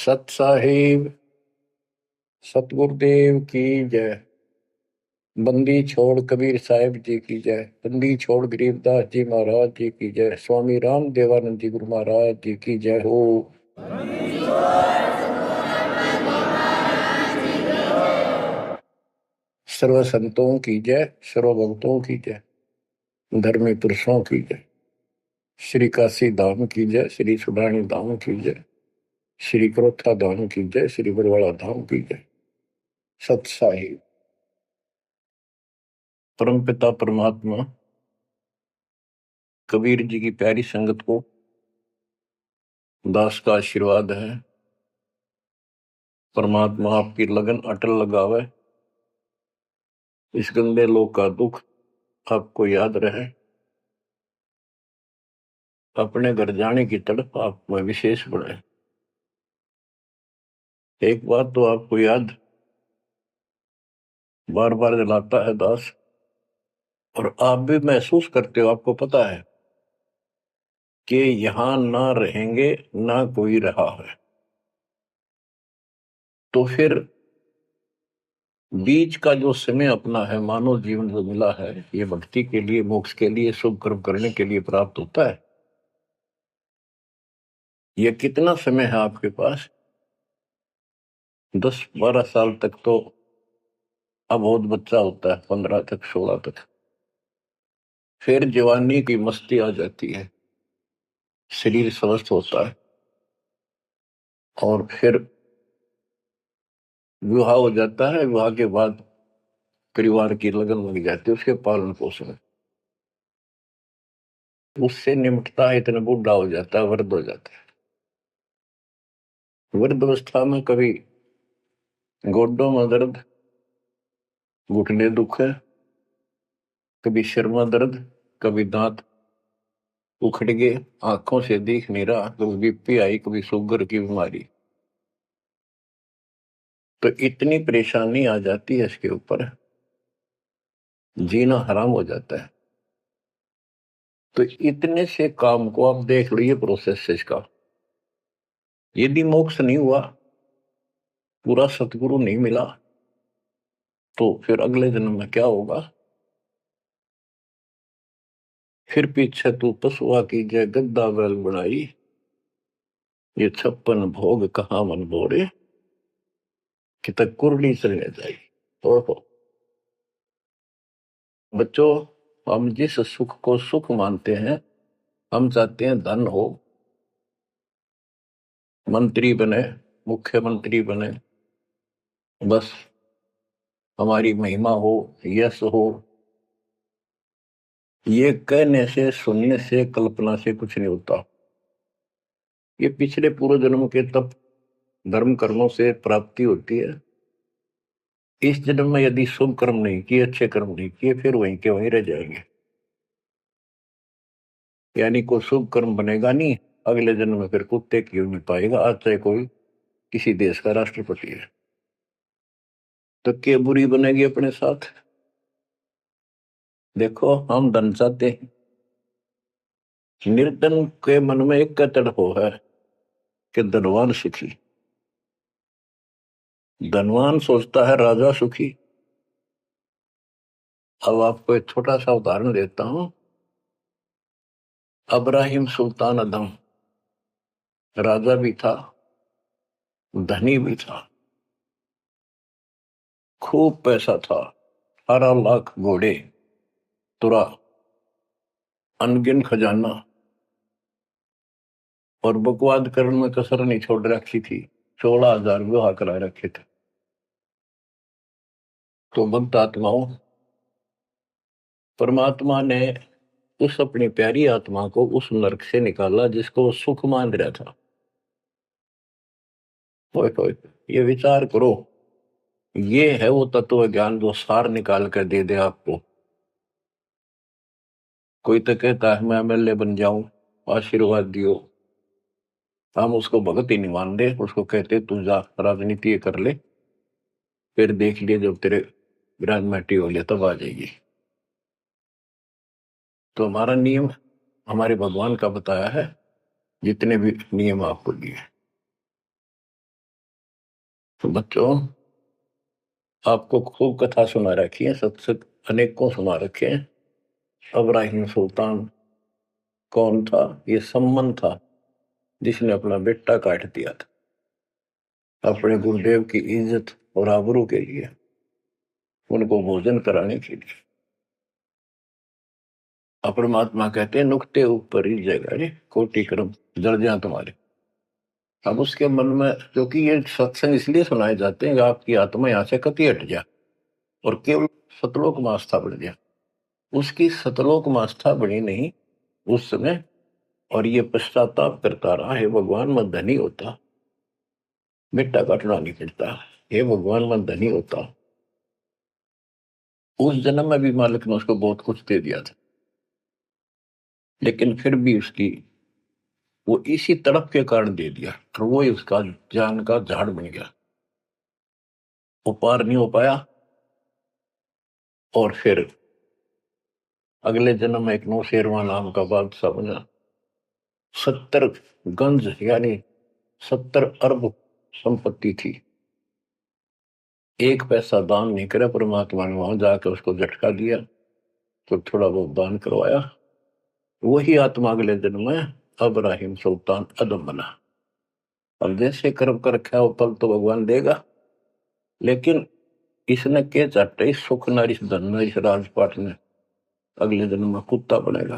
सत साहिब सतगुरुदेव की जय। बंदी छोड़ कबीर साहिब जी की जय। बंदी छोड़ गरीबदास जी महाराज जी की जय। स्वामी राम देवानंद जी गुरु महाराज जी की जय हो। सर्व संतों की जय, सर्व भक्तों की जय, धर्मी पुरुषों की जय। श्री काशी धाम की जय, श्री सुडानी धाम की जय, श्री क्रोथा धाम की जय, श्री बरवाड़ा धाम की जय। सत साहिब परमपिता परमात्मा कबीर जी की प्यारी संगत को दास का आशीर्वाद है। परमात्मा आपकी लगन अटल लगावे, इस गंदे लोक का दुख आपको याद रहे, अपने घर जाने की तड़प आप में विशेष बढ़े। एक बात तो आपको याद बार बार दिलाता है दास, और आप भी महसूस करते हो, आपको पता है कि यहां ना रहेंगे ना कोई रहा है, तो फिर बीच का जो समय अपना है, मानव जीवन जो मिला है, ये भक्ति के लिए, मोक्ष के लिए, शुभ कर्म करने के लिए प्राप्त होता है। ये कितना समय है आपके पास? 10-12 साल तक तो अब बहुत बच्चा होता है, 15 तक, 16 तक, फिर जवानी की मस्ती आ जाती है, शरीर स्वस्थ होता है, और फिर विवाह हो जाता है। विवाह के बाद परिवार की लगन लग जाती है, उसके पालन पोषण, उससे निमटता है, इतना बूढ़ा हो जाता है, वृद्ध हो जाता है। वृद्ध अवस्था में कभी गोड्डों में दर्द, घुटने दुख है, कभी सिर में दर्द, कभी दांत उखड़ गए, आंखों से दिख नहीं रहा, कभी बीपी आई, कभी शुगर की बीमारी, तो इतनी परेशानी आ जाती है, इसके ऊपर जीना हराम हो जाता है। तो इतने से काम को आप देख लीजिए, प्रोसेस इसका, यदि मोक्ष नहीं हुआ, पूरा सतगुरु नहीं मिला, तो फिर अगले जन्म में क्या होगा? फिर पीछे तू पशुआ की जय गद्दा बैल बनाई, ये 56 भोग कहाँ मन बोरे, कि तक कुरली चलने जाई। ओहो बच्चों, हम जिस सुख को सुख मानते हैं, हम चाहते हैं धन हो, मंत्री बने, मुख्यमंत्री बने, बस हमारी महिमा हो, यश हो। ये कहने से, सुनने से, कल्पना से कुछ नहीं होता। ये पिछले पूर्व जन्म के तप धर्म कर्मों से प्राप्ति होती है। इस जन्म में यदि शुभ कर्म नहीं किए, अच्छे कर्म नहीं किए, फिर वहीं के वहीं रह जाएंगे, यानी कोई शुभ कर्म बनेगा नहीं। अगले जन्म में फिर कुत्ते की नहीं पाएगा, आज चाहे कोई किसी देश का राष्ट्रपति है, तो क्या बुरी बनेगी अपने साथ? देखो, हम धन चाहते हैं, निर्धन के मन में एक तड़प है कि धनवान सुखी। धनवान सोचता है राजा सुखी। अब आपको एक छोटा सा उदाहरण देता हूं। अब्राहिम सुल्तान अदम राजा भी था, धनी भी था, खूब पैसा था, 18 लाख घोड़े, तुरा, अनगिन खजाना, और बकवाद करने में कसर नहीं छोड़ रखी थी। 16,000 विवाह करा रखे थे। तो भक्त आत्माओं, परमात्मा ने उस अपनी प्यारी आत्मा को उस नरक से निकाला जिसको वो सुख मान रहा था। होए होए, ये विचार करो, ये है वो तत्व ज्ञान जो सार निकाल कर दे दे आपको। कोई तो कहता है मैं एमएलए बन जाऊं, आशीर्वाद दियो, हम उसको भगत ही नहीं मान दे, उसको कहते तू जा राजनीति कर ले, फिर देख लिए जब तेरे ग्रेजुएटी हो लिया तब आ जाएगी। तो हमारा नियम हमारे भगवान का बताया है, जितने भी नियम आपको दिए। तो बच्चों, आपको खूब कथा सुना रखी है, सत्संग अनेकों सुना रखे हैं। इब्राहिम सुल्तान कौन था? ये सम्मन था जिसने अपना बेटा काट दिया था अपने गुरुदेव की इज्जत और आबरू के लिए, उनको भोजन कराने के लिए। परमात्मा कहते हैं नुक्ते ऊपर ही जगह कोटि क्रम जड़ जा तुम्हारे। अब उसके मन में, क्योंकि ये सत्संग इसलिए सुनाए जाते हैं कि आपकी आत्मा यहां से कति हट जाए और केवल सतलोक में आस्था बढ़ जाए। उसकी सतलोक में आस्था बढ़ी नहीं उस समय, और ये पश्चाताप करता रहा, हे भगवान मैं धनी होता, बेटा काटना नहीं पड़ता, हे भगवान मैं धनी होता। उस जन्म में भी मालिक ने उसको बहुत कुछ दे दिया था, लेकिन फिर भी उसकी वो इसी तड़प के कारण दे दिया, और वो ही उसका ज्ञान का झाड़ बन गया, वो पार नहीं हो पाया। और फिर अगले जन्म में एक नौशेरवा नाम का बादशाह बना। 70 गंज यानी 70 अरब संपत्ति थी। एक पैसा दान नहीं करे, परमात्मा ने वहां जाकर उसको झटका दिया तो थोड़ा बहुत दान करवाया। वही आत्मा अगले जन्म में इब्राहिम सुल्तान अदम बना। अब जैसे कर्म कर रखा है वो फल तो भगवान देगा, लेकिन इसने के चाटे सुख नरिश धन नरिश राजपाट ने अगले जन्म में कुत्ता बनेगा।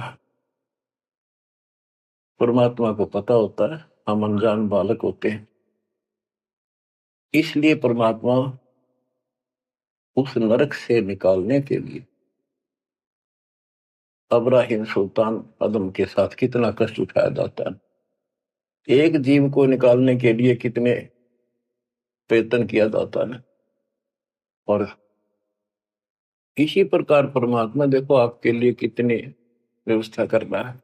परमात्मा को पता होता है हम अनजान बालक होते हैं, इसलिए परमात्मा उस नरक से निकालने के लिए इब्राहिम सुल्तान अदम के साथ कितना कष्ट उठाया जाता है। एक जीव को निकालने के लिए कितने प्रयत्न किया जाता है। और इसी प्रकार परमात्मा देखो आपके लिए कितनी व्यवस्था कर रहा है,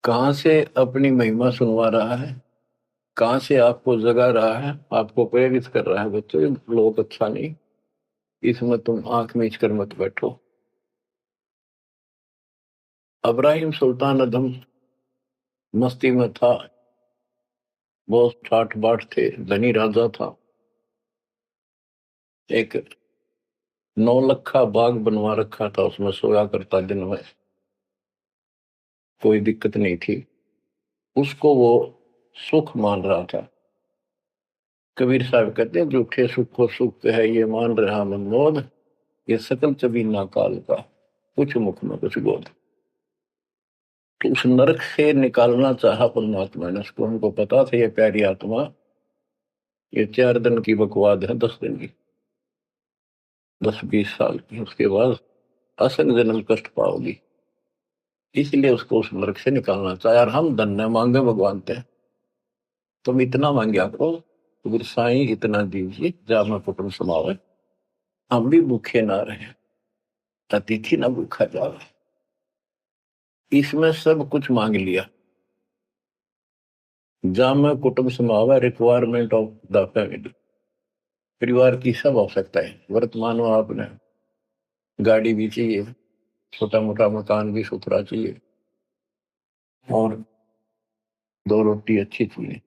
कहां से अपनी महिमा सुनवा रहा है, कहां से आपको जगा रहा है, आपको प्रेरित कर रहा है। बच्चों ये लोग अच्छा नहीं, इसमें तुम आंख मीच कर मत बैठो। इब्राहिम सुल्तान अदम मस्ती में था, बहुत ठाठ बाट थे, धनी राजा था। एक 9 लखा बाग बनवा रखा था, उसमें सोया करता दिन में, कोई दिक्कत नहीं थी उसको, वो सुख मान रहा था। कबीर साहब कहते हैं झूठे सुख को सुख है ये मान रहा मनमोद, ये सकल चबीना काल का कुछ मुख में कुछ बोध। तो उस नरक से निकालना चाहा परमात्मा ने उसको, हमको पता था ये प्यारी आत्मा ये 4 दिन की बकवाद है, 10 दिन की, 10-20 साल की, उसके बाद असंग जन्म कष्ट पाओगी, इसलिए उसको उस नरक से निकालना चाहे। और हम धन्य मांगे भगवान थे, तुम इतना मांगे आपको तो साईं इतना दीजिए जा मैं कुटुंब समावे, हम भी भूखे ना रहे, अतिथि ना भूखा जावे। इसमें सब कुछ मांग लिया, जहां में कुटुंब समावे रिक्वायरमेंट ऑफ द फैमिली, परिवार की सब आवश्यकता है। वर्तमान में आपने गाड़ी भी चाहिए, छोटा मोटा मकान भी सुथरा चाहिए, और 2 रोटी अच्छी चाहिए,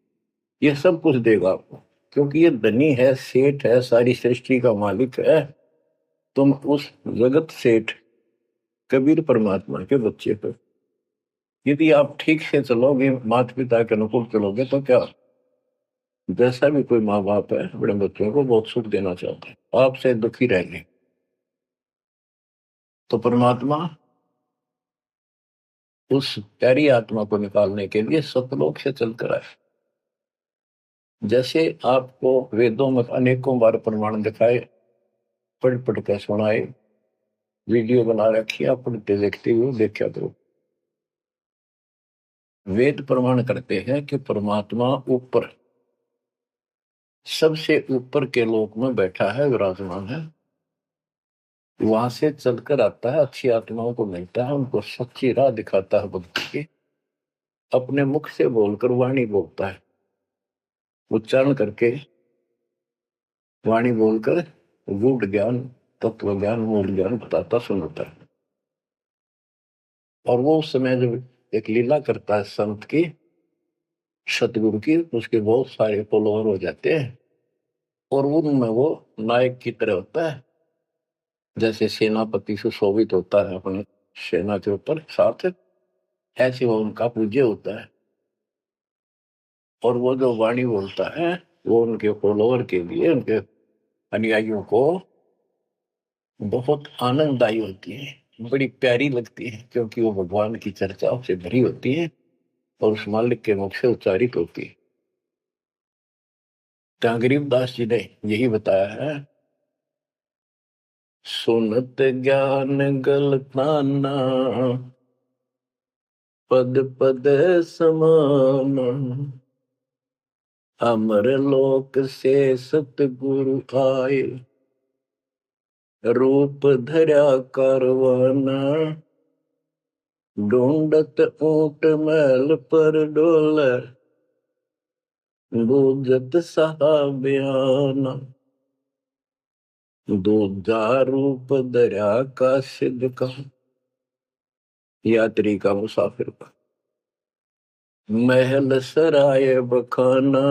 ये सब कुछ देगा आपको, क्योंकि ये धनी है, सेठ है, सारी सृष्टि का मालिक है। तुम उस जगत सेठ कबीर परमात्मा के बच्चे हो। यदि आप ठीक से चलोगे, माता पिता के अनुकूल चलोगे, तो क्या, जैसा भी कोई माँ बाप है अपने बच्चों को बहुत सुख देना चाहते हैं, आपसे दुखी रहेंगे। तो परमात्मा उस प्यारी आत्मा को निकालने के लिए सतलोक से चलकर आए। जैसे आपको वेदों में अनेकों बार प्रमाण दिखाए, पढ़ पढ़ कर सुनाए, वीडियो बना रखी है, आप पढ़ते देखते हुए देखा करो। वेद प्रमाण करते हैं कि परमात्मा ऊपर, सबसे ऊपर के लोक में बैठा है, विराजमान है, वहां से चलकर आता है, अच्छी आत्माओं को मिलता है, उनको सच्ची राह दिखाता है भक्ति की, अपने मुख से बोलकर वाणी बोलता है, उच्चारण करके वाणी बोलकर गूढ़ ज्ञान, तत्व ज्ञान, मूल ज्ञान बताता सुनाता है। और वो उस समय जब एक लीला करता है संत की, सतगुरु की, उसके बहुत सारे फॉलोअर हो जाते हैं और उनमें वो नायक की तरह होता है, जैसे सेनापति सुशोभित होता है अपनी सेना के ऊपर साथ, ऐसे वो उनका पूज्य होता है। और वो जो वाणी बोलता है वो उनके फॉलोअर के लिए, उनके अनुयायियों को बहुत आनंददायी होती है, बड़ी प्यारी लगती है, क्योंकि वो भगवान की चर्चाओं से भरी होती है और उस मालिक के मुख से उच्चारित होती है। तो गरीबदास जी ने यही बताया है, सुनत ज्ञान गलताना, पद पद समान, अमर लोक से सतगुरु आए, रूप धरा करवाना, ढूंढत ऊंट मैल पर डोले, बूझत साहबियाना, दूजा रूप दरिया का सिद्ध का, यात्री का, मुसाफिर का, महल सराय बखाना,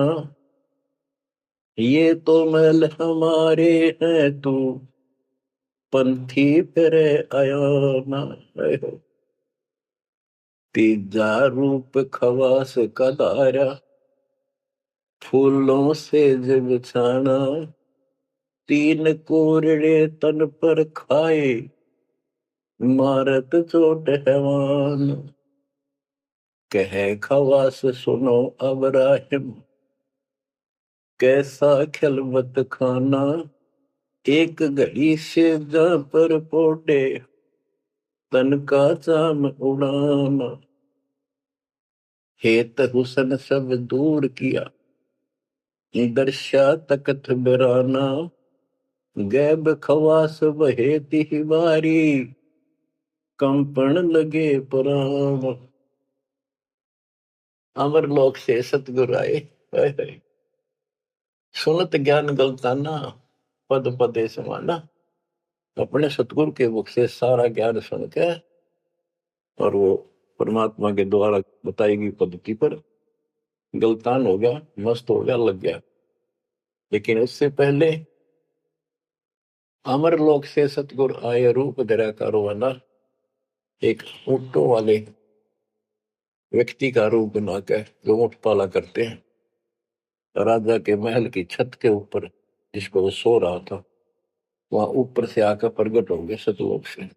ये तो महल हमारे हैं, तू पंथी फिरे आयाना। तीजा रूप खवास का दायरा, फूलों से जब छाना, तीन कोरड़े तन पर खाए, मारत चोट हैवान, कहे खवास सुनो अब राहिम, कैसा खिलवत खाना, एक घड़ी से जा पर पोटे, तन का चाम उड़ाना, हेत हुसन सब दूर किया, दर्शा तकत बिराना, गैब खवास बहे तिहवारी, कंपन लगे पुराण, अमर लोक से सतगुरु आए, सुनत ज्ञान गलताना, पद पदे समाना, अपने सतगुरु के मुख से सारा ज्ञान सुन के और वो परमात्मा के द्वारा बताई गई पद्धति पर गलतान हो गया, मस्त हो गया, लग गया। लेकिन उससे पहले अमर लोक से सतगुरु आए, रूप धरा कारोबाना, एक ऊंटों वाले व्यक्ति का रूप बनाकर जो ऊंट पाला करते हैं, राजा के महल की छत के ऊपर जिसको वो सो रहा था, वहां ऊपर से आकर प्रकट हो गए सतलोक से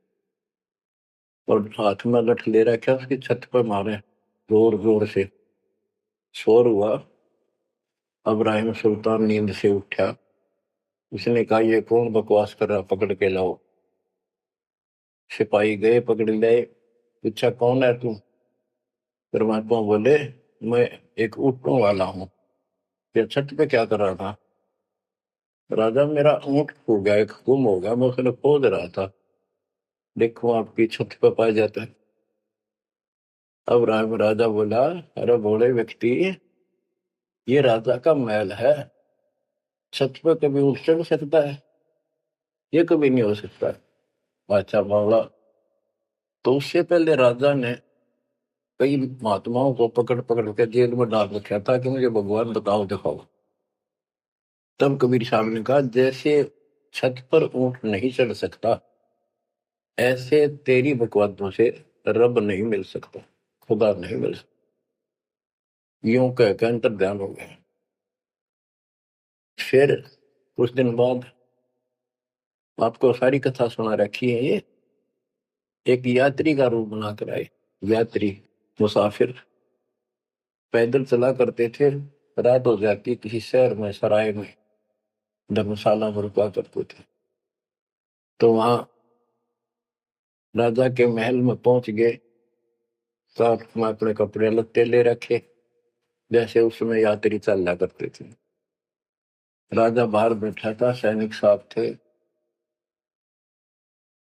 और हाथ में लठ ले रखा, उसकी छत पर मारे जोर जोर से, शोर हुआ। अब्राहिम सुल्तान नींद से उठा, उसने कहा ये कौन बकवास कर रहा, पकड़ के लाओ। सिपाही गए, पकड़ लाए, पूछा कौन है तू। परमात्मा बोले मैं एक ऊँटों वाला हूँ, फिर छत पे क्या कर रहा था। राजा मेरा ऊँट खो गया, एक गुम हो गया, मैं उसने खोज रहा था, देखो आपकी छत पे पाया जाता है। अब राजा बोला अरे भोले व्यक्ति, ये राजा का महल है, छत पे कभी उठ चढ़ सकता है, ये कभी नहीं हो सकता। बादशाह बोला तो उससे पहले राजा ने कई महात्माओं को पकड़ पकड़ के जेल में डाल रखा था कि मुझे भगवान बताओ दिखाओ। तब कबीर साहब ने कहा जैसे छत पर ऊंट नहीं चढ़ सकता, ऐसे तेरी बकवादों से रब नहीं मिल सकता, खुदा नहीं मिल सकता। यूं कहकर अंतर ध्यान हो गया। फिर कुछ दिन बाद आपको सारी कथा सुना रखी है, ये एक यात्री का रूप बनाकर आए। यात्री, मुसाफिर पैदल चला करते थे, रात हो जाती किसी शहर में, सराय में, धर्मशाला में रुका करते थे। तो वहां राजा के महल में पहुंच गए, साथ में अपने कपड़े लत्ते ले रखे, जैसे उस समय यात्री चलना करते थे। राजा बाहर बैठा था, सैनिक साहब थे,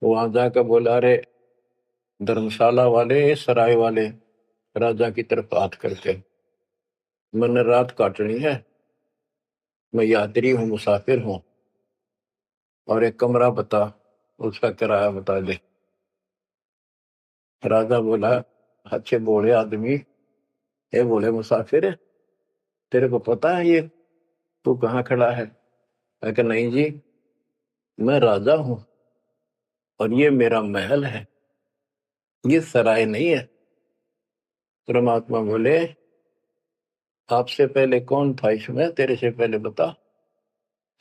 वहां जाकर बोला अरे धर्मशाला वाले, सराय वाले, राजा की तरफ हाथ करके, मैंने रात काटनी है, मैं यात्री हूँ, मुसाफिर हूँ, और एक कमरा बता, उसका किराया बता दे। राजा बोला अच्छे बोले आदमी, ये बोले मुसाफिर तेरे को पता है ये तू कहाँ खड़ा है? मैं कहा नहीं जी, मैं राजा हूं और ये मेरा महल है, ये सराय नहीं है। परमात्मा बोले आपसे पहले कौन था इसमें, तेरे से पहले बता।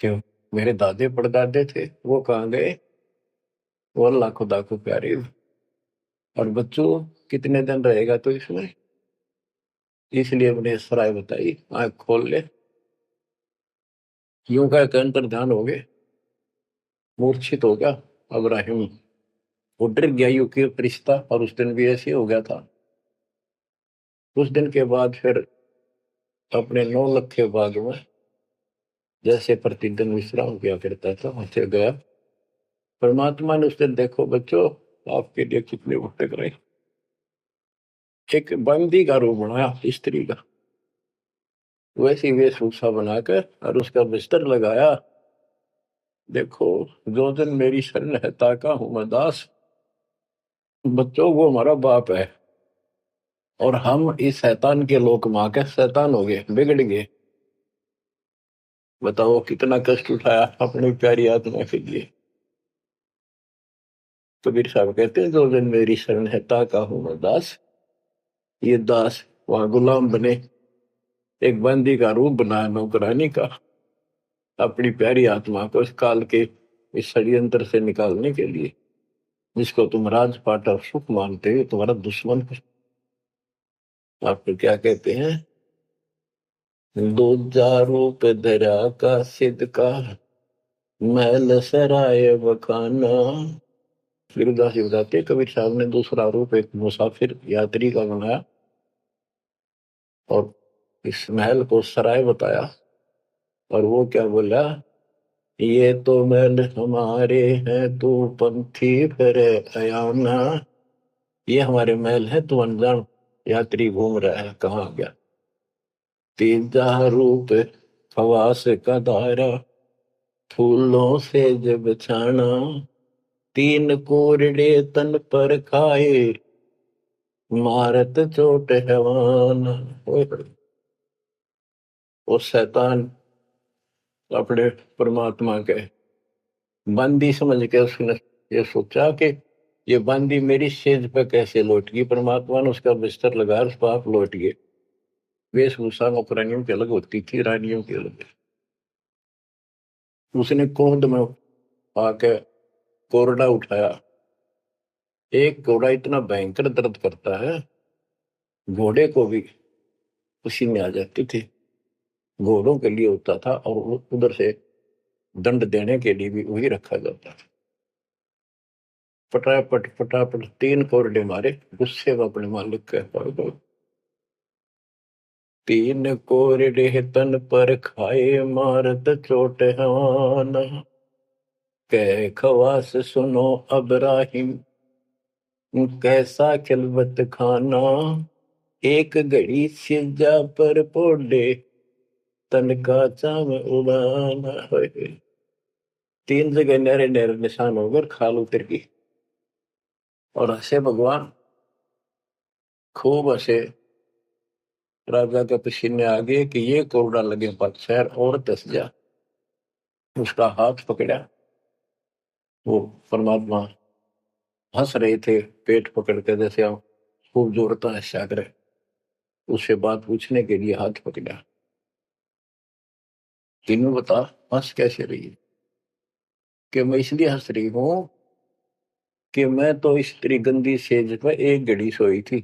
क्यों? मेरे दादे परदादे थे, वो कहाँ गए? वो अल्लाह खुदा को प्यारे। और बच्चों कितने दिन रहेगा तो इसमें? इसलिए मैंने सराय बताई, आंख खोल ले। यूं कह के अंतर ध्यान हो गए, मूर्छित हो गया अब्राहिम। वो डर गया यू के फरिश्ता, और उस दिन भी ऐसे हो गया था। उस दिन के बाद फिर अपने 9 लखे बाग में जैसे प्रतिदिन विश्राम किया करता था वैसे गया। परमात्मा ने उस दिन, देखो बच्चों आपके लिए कितने भटक रहे, एक बंदी का रूप बनाया स्त्री का, वैसी वेशभूषा बनाकर और उसका बिस्तर लगाया। देखो जो दिन मेरी शरण है ताका हूं मैं दास। बच्चों वो हमारा बाप है और हम इस शैतान के लोक मां के शैतान हो गए, बिगड़ गए। बताओ कितना कष्ट उठाया अपनी प्यारी आत्मा के लिए। कबीर साहब कहते हैं जो दिन मेरी शरण है ताका हूं मैं दास। ये दास वहां गुलाम बने, एक बंदी का रूप बनाया नौकरानी का, अपनी प्यारी आत्मा को इस काल के इस षड्यंत्र से निकालने के लिए। जिसको तुम राजपाट और सुख मानते हो तुम्हारा दुश्मन है। आपको क्या कहते हैं? दूजा रूप धरा का सिद्ध का, महल सराय बखाना। गिरिदास जी बताते कबीर साहब ने दूसरा रूप एक मुसाफिर यात्री का बनाया और इस महल को सराय बताया। और वो क्या बोला? ये तो महल हमारे हैं तू पंथी फिर अयाना। ये हमारे महल है, तू अनजान यात्री घूम रहा है, कहाँ गया? तीजा रूप खवास का दायरा, फूलों से जब छाना। तीन कोरडे तन पर खाए, मारत चोट हैवान। वो शैतान अपने परमात्मा के बंदी समझ के उसने ये सोचा कि ये बंदी मेरी सेज पे कैसे लौट गई। परमात्मा ने उसका बिस्तर लगाया, उस पाप लौट गए। वेशभूषा नौकरानियों की अलग होती थी, रानियों की अलग। उसने कोंद में आके कोरडा उठाया। एक घोड़ा इतना भयंकर दर्द करता है, घोड़े को भी पसीने आ जाते थे। घोड़ों के लिए होता था और उधर से दंड देने के लिए भी वही रखा जाता था। फटाफट फटाफट 3 कोरडे मारे, गुस्से में अपने मालिक के पास। 3 कोरडे तन पर खाए, मारत चोट हवान। कह खवास सुनो अब्राहिम, कैसा खिलवत खाना। एक घड़ी सिजा पर पोडे, तन का चाव उड़ाना। 3 जगह नहरे नहरे निशान होकर खाल उतर की। और हंसे भगवान, खूब हंसे। राजा के पसीने आ गए कि ये कोरडा लगे पक्षर और दस जा। उसका हाथ पकड़ा, वो परमात्मा हंस रहे थे पेट पकड़ के, जैसे हम खूब जोरता है सागर। उससे बात पूछने के लिए हाथ पकड़ा। तीनों बता हंस कैसे रही है? कि मैं इसलिए हंस रही हूं कि मैं तो इस तेरी गंदी सेज पे एक घड़ी सोई थी,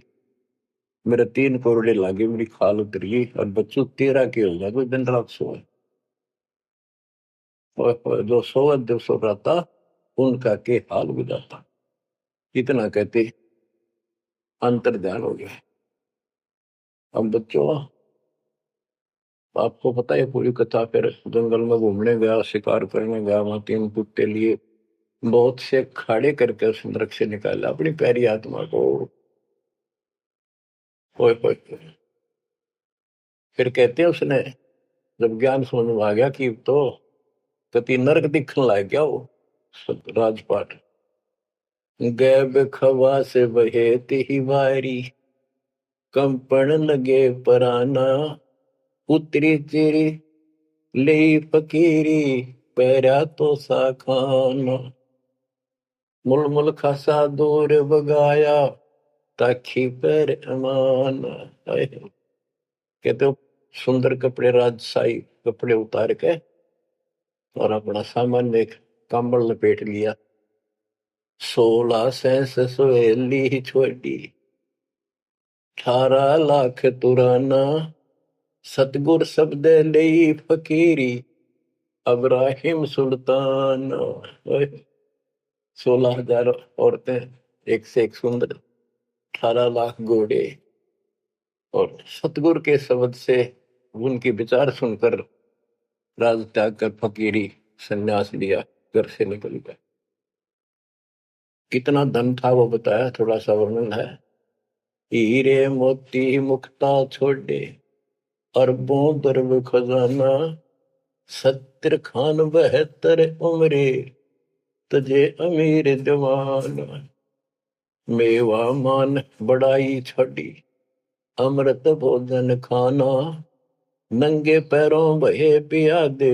मेरे 3 कोरडे लागे, मेरी खाल उतरी और बच्चों तेरा के हो गया, कोई दिन रात सोए। और जो सोवत दिवसों राता, उनका के हाल गुजारता। इतना कहते अंतर ध्यान हो गया। अब बच्चों आपको पता है पूरी कथा। फिर जंगल में घूमने गया, शिकार करने गया, वहां 3 कुत्ते लिए, बहुत से खाड़े करके उस नरक से निकाला अपनी प्यारी आत्मा को। ओए होए। फिर कहते हैं उसने जब ज्ञान समझ में आ गया कि तो कति नरक दिखने लग गया वो राजपाट। गैब खवा से बहे ही वारी, कंपन लगे पराना। उतरी तेरी ले फकीरी पैरा तो सा खाना मुल मुल खासा दूर बगाया ताखी पैर अमान। कहते हो सुंदर कपड़े राजशाही कपड़े उतार के और अपना सामान एक कंबल लपेट लिया। 16 सेंस सोहेली छोड़ी 18 लाख तुराना सतगुर शब्द ले फकीरी अब्राहिम सुल्तान। 16,000 औरतें एक से एक सुंदर 18 लाख घोड़े और सतगुर के शब्द से उनके विचार सुनकर राज त्याग कर फकीरी संन्यास लिया घर से निकल गया। कितना धन था वो बताया थोड़ा सा वर्णन है। हीरे मोती मुक्ता छोड़े अरबों दरब खजाना 70 खान 72 उम्रे तजे अमीर जवान मेवा मान बड़ाई छड़ी अमृत भोजन खाना नंगे पैरों बहे पियादे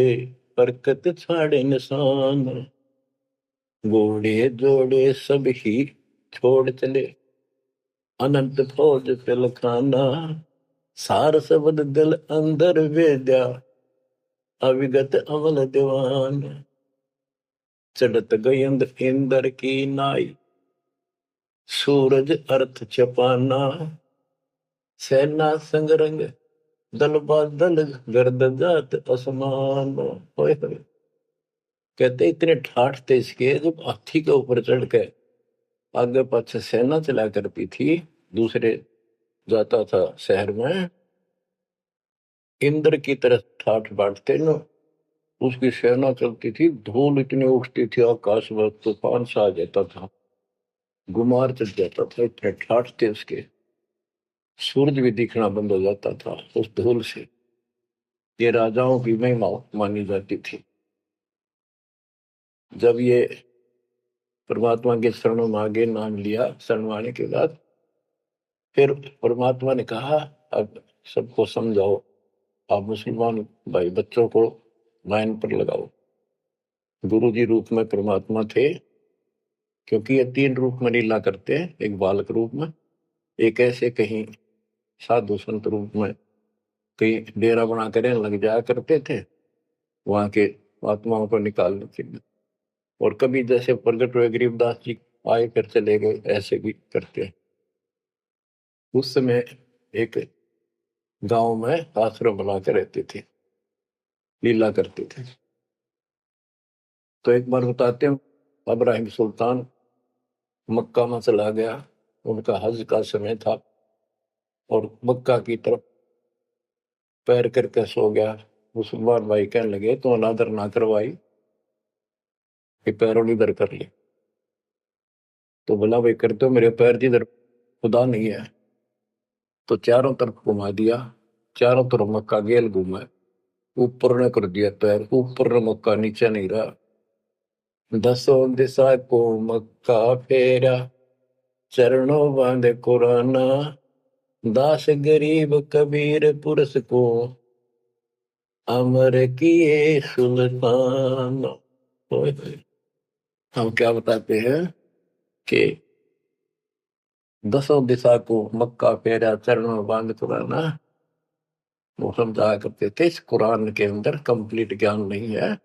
बरकत छाड़े निशान घोड़े जोड़े सब ही छोड़ चले अनंत फौज पिल खाना सार शब्द दिल अंदर वेद्या अविगत अमल दीवान चढ़त गयंद इंदर की नाई सूरज अर्थ चपाना सेना संगरंग दल बादल गर्द जात असमान। कहते इतने ठाठ थे इसके जब हाथी के ऊपर चढ़ के आगे पाछे सेना चला करती थी दूसरे जाता था शहर में इंद्र की तरह ठाठ बांटते न उसकी सेना चलती थी धूल इतनी उठती थी आकाश में तूफान सा आ जाता था गुमार चढ़ जाता था इतने ठाठ थे उसके सूरज भी दिखना बंद हो जाता था उस धूल से। ये राजाओं की महिमा मानी जाती थी। जब ये परमात्मा के शरण में आगे नाम लिया शरण आने के बाद फिर परमात्मा ने कहा अब सबको समझाओ आप मुसलमान भाई बच्चों को लाइन पर लगाओ। गुरु जी रूप में परमात्मा थे क्योंकि ये 3 रूप में लीला करते हैं एक बालक रूप में एक ऐसे कहीं साधु संत रूप में कहीं डेरा बना कर लग जाया करते थे वहां के आत्माओं को निकालने के लिए और कभी जैसे प्रगट हुए गरीबदास जी आए कर चले गए ऐसे भी करते हैं। उस समय एक गांव में आश्रम बना कर रहते थे लीला करते थे। तो एक बार बताते हैं अब्राहिम सुल्तान मक्का में चला गया उनका हज का समय था और मक्का की तरफ पैर करके सो गया। मुसलमान भाई कहने लगे तो अनादर ना करवाई कि पैरों इधर कर ले। तो बोला भाई करते हो मेरे पैर जिधर खुदा नहीं है तो चारों तरफ घुमा दिया चारों तरफ मक्का गेल घूमा ऊपर ने कर दिया पैर ऊपर ने मक्का नीचे नहीं रहा 10 दिशा को मक्का फेरा चरणों बांधे कुराना दास गरीब कबीर पुरुष को अमर किए सुल्तान। हम क्या बताते हैं कि 10 दिशा को मक्का फेरा चरणों बांध कुराना वो समझाया करते थे। इस कुरान के अंदर कंप्लीट ज्ञान नहीं है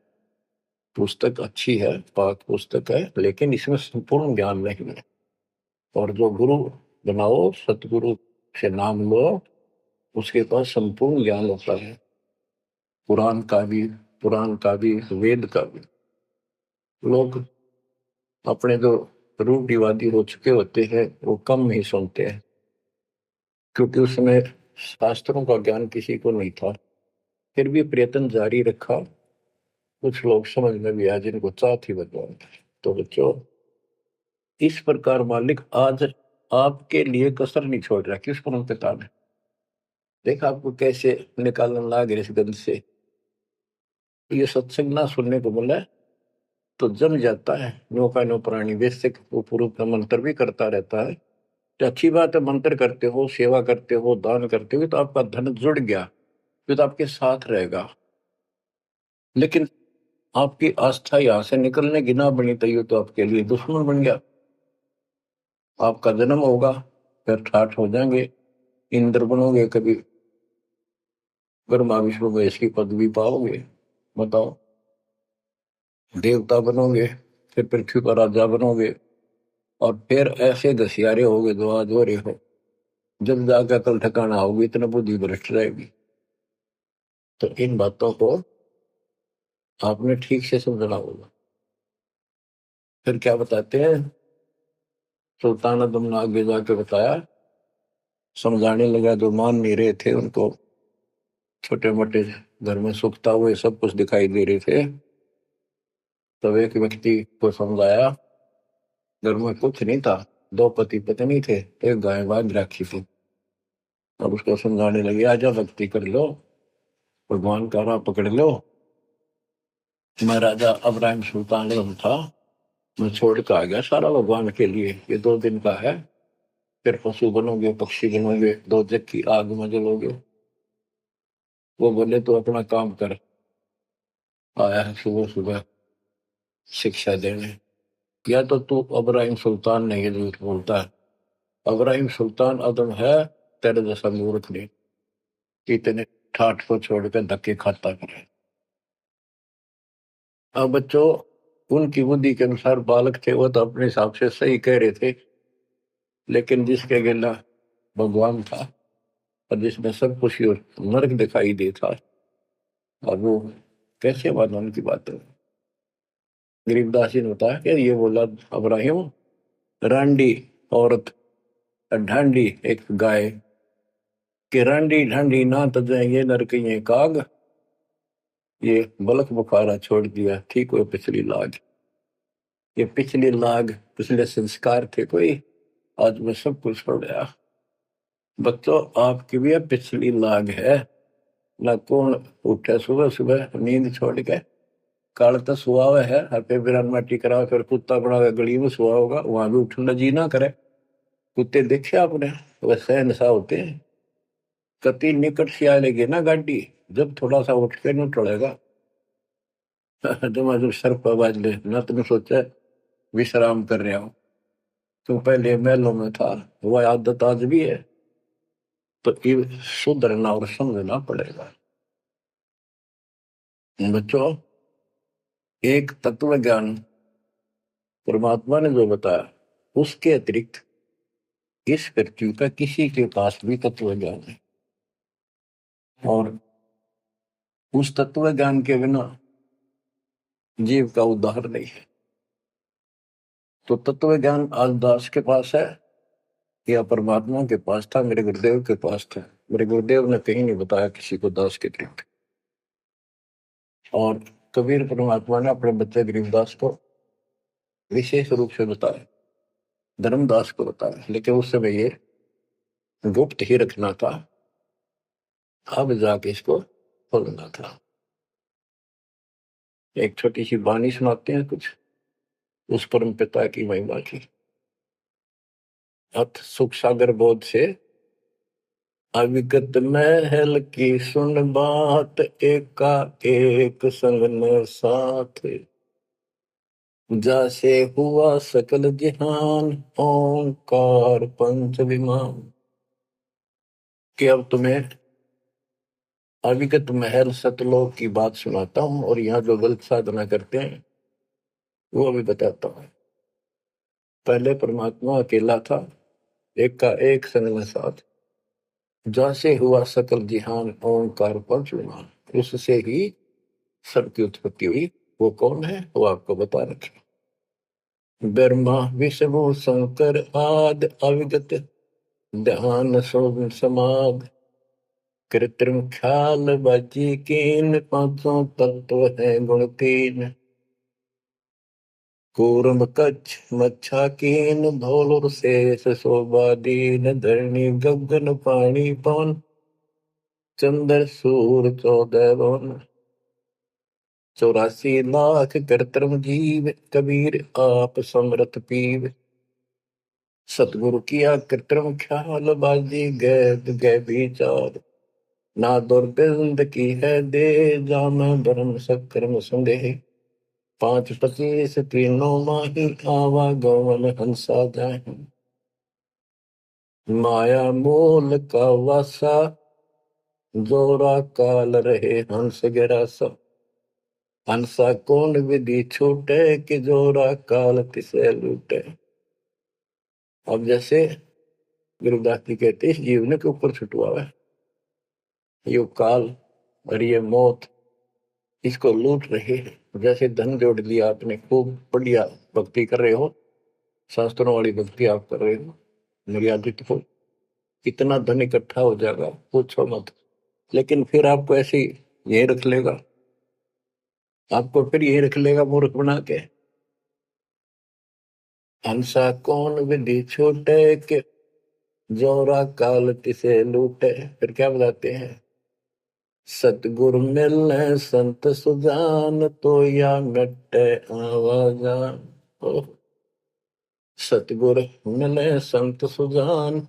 पुस्तक अच्छी है पाक पुस्तक है लेकिन इसमें संपूर्ण ज्ञान नहीं है और जो गुरु बनाओ सतगुरु से नाम लो उसके पास संपूर्ण ज्ञान होता है पुराण का भी वेद का भी। लोग अपने जो रूढ़िवादी हो चुके होते हैं वो कम ही सुनते हैं क्योंकि उसमें शास्त्रों का ज्ञान किसी को नहीं था फिर भी प्रयत्न जारी रखा कुछ लोग समझ में भी आया जिनको चाह थी भगवान। तो बच्चों इस प्रकार मालिक आज आपके लिए कसर नहीं छोड़ रहा किस परम पिता ने देखा आपको कैसे निकालने लगा इस गंध से। ये सत्संग ना सुनने को मिला तो जम जाता है नौका नो प्राणी वैसे पूर्व का मंत्र भी करता रहता है तो अच्छी बात है मंत्र करते हो सेवा करते हो दान करते हो तो आपका धन जुड़ गया फिर तो आपके साथ रहेगा। लेकिन आपकी आस्था यहां से निकलने की ना बनी तो ये तो आपके लिए दुश्मन बन गया। आपका जन्म होगा, फिर ठाठ हो जाएंगे, इंद्र बनोगे, कभी ब्रह्मा विष्णु महेश की पदवी पाओगे, बताओ, देवता बनोगे, फिर पृथ्वी पर राजा बनोगे, और फिर ऐसे घसियारे होगे जो आज हो रहे हो। जब जाकर कल ठिकाना होगी, इतना बुद्धि भ्रष्ट रहेगी। तो इन बातों को आपने ठीक से समझना होगा। फिर क्या बताते हैं, सुल्तान आदम ने आगे जाके बताया, समझाने लगा, जो मान नहीं रहे थे उनको, छोटे मोटे घर में सुखता हुए सब कुछ दिखाई दे रहे थे। तब एक व्यक्ति को समझाया, घर में कुछ नहीं था, दो पति पत्नी थे, एक गाय बांध रखी थी। अब उसको समझाने लगे, आजा भक्ति कर लो, भगवान का राह पकड़ लो। मैं राजा अब्राहिम सुल्तान आजम था, मैं छोड़ के आ गया सारा भगवान के लिए, ये 2 दिन का है, फिर पशु बनोगे, पक्षी बनोगे, दो जग की आग में जलोगे। वो बोले तो अपना काम कर, आया है सुबह सुबह शिक्षा देने। या तो तू अब्राहिम सुल्तान नहीं है, झूठ बोलता है। अब्राहिम सुल्तान आदम है, तेरे जैसा मूर्ख नहीं कि इतने ठाठ को छोड़कर धक्के खाता करे। अब बच्चों, उनकी बुद्धि के अनुसार बालक थे, वो तो अपने हिसाब से सही कह रहे थे, लेकिन जिसके गिला भगवान था और जिसमें सब कुछ नरक दिखाई देता, और वो कैसे माना उनकी बात है। गरीबदास जी ने बताया कि ये बोला अब्राहिम, रांडी औरत, ढांडी एक गाय, कि रांडी ढांडी ना तजे ये नरक ये काग, ये बलक बुखारा छोड़ दिया, ठीक हुए पिछली लाग। ये पिछली लाग, पिछले संस्कार थे कोई, आज मैं सब कुछ छोड़ गया। बच्चों, आपकी भी अब पिछली लाग है ना। कौन उठे सुबह सुबह नींद छोड़ के, काल तो सुहा हुआ है, हर पे बिरान माटी करा, फिर कुत्ता बना के गली में सुहा होगा, वहां भी उठना जी ना करे। कुत्ते देखे आपने, वैसे नशा होते हैं। कति निकट से आ लेगी ना गाड़ी, जब थोड़ा सा उठ के नहीं टलेगा। जब सर पर बाज ले ना, तुमने सोचा विश्राम कर रहे हो, तुम पहले महलों में था, वह आदत आज भी है। तो ये सुधरना और समझना पड़ेगा। बच्चों, एक तत्व ज्ञान परमात्मा ने जो बताया, उसके अतिरिक्त इस पृथ्वी का किसी के पास भी तत्व ज्ञान है, और उस तत्व ज्ञान के बिना जीव का उद्धार नहीं है। तो तत्व ज्ञान आज दास के पास है या परमात्मा के पास था, मेरे गुरुदेव के पास था। मेरे गुरुदेव ने कहीं नहीं बताया किसी को दास के अतिरिक्त। और कबीर परमात्मा ने अपने बच्चे गरीबदास को विशेष रूप से बताया, धर्मदास को बताया, लेकिन उस समय ये गुप्त ही रखना था, अब जाके इसको खोलना था। एक छोटी सी वाणी सुनाते हैं कुछ उस परम पिता की महिमा की। अथ सुख सागर बोध से, अविगत महल की सुन बात, एका एक संग न साथ, जैसे हुआ सकल जहान, ओंकार पंच विमान। कि अब तुम्हें अविगत महल सतलोक की बात सुनाता हूं, और यहाँ जो गलत साधना करते हैं वो अभी बताता हूं। पहले परमात्मा अकेला था, एक का एक संग में साथ, जैसे हुआ सकल जिहान, ओंकार पंच विमान, उससे ही सबकी उत्पत्ति हुई। वो कौन है, वो आपको बता रखे। ब्रह्मा विष्णु शंकर आदि, अविगत ध्यान सोम समाध, कृत्रिम ख्याल बाजी कीन, पांचों तत्व है गुण तीन, कूर्म कच्छ मच्छा कीन, धौल और शेष शोभा दीन, धरणी गगन पानी पवन, चंद्र सूर 14 वन, 84 लाख कृत्रिम जीव, कबीर आप समरथ पीव, सतगुरु किया कृत्रिम ख्याल बाजी गैद गै विचार, ना दुर्बिंद की है दे, जाम ब्रह्म सक्रम संदेह। 5:25 तीनों माही, आवा गवन हंसा जाए। माया मूल का वासा, जोरा काल रहे हंस गिरासा। हंसा कौन विधि छूटे, कि जोरा काल तिसे लूटे। अब जैसे गुरुदास जी कहते हैं, इस जीवन के ऊपर छुटवा है ये काल और ये मौत, इसको लूट रहे हैं। जैसे धन जोड़ लिया आपने, खूब बढ़िया भक्ति कर रहे हो, शास्त्रों वाली भक्ति आप कर रहे हो, मर्यादित हो, कितना धन इकट्ठा हो जाएगा पूछो मत। लेकिन फिर आपको ऐसे यही रख लेगा, आपको फिर यही रख लेगा मूर्ख बना के। हंसा कौन विधि छूटे, के जोरा काल तिसे लूटे। फिर क्या बताते हैं, सतगुरु मिलने संत सुजान, तो या मिटे आवाजान। सतगुरु मिले संत सुजान,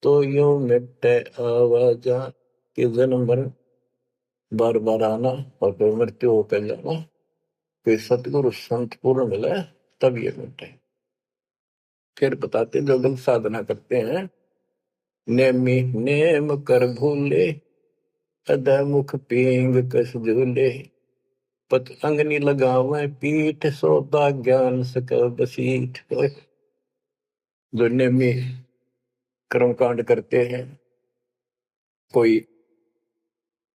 तो यो मिटे आवाजान। कि जन्म मरण बार बार आना और फिर मृत्यु होकर जाना, फिर सतगुरु संत पूर्ण मिले तब ये मिटे। फिर बताते जो लोग साधना करते हैं, नेमी नेम कर भूले, अदा मुख पींग कस झूले। पत अंगनी लगावे पीठ, सोता ज्ञान सक बसीठ। जो नेमी कर्मकांड करते हैं, कोई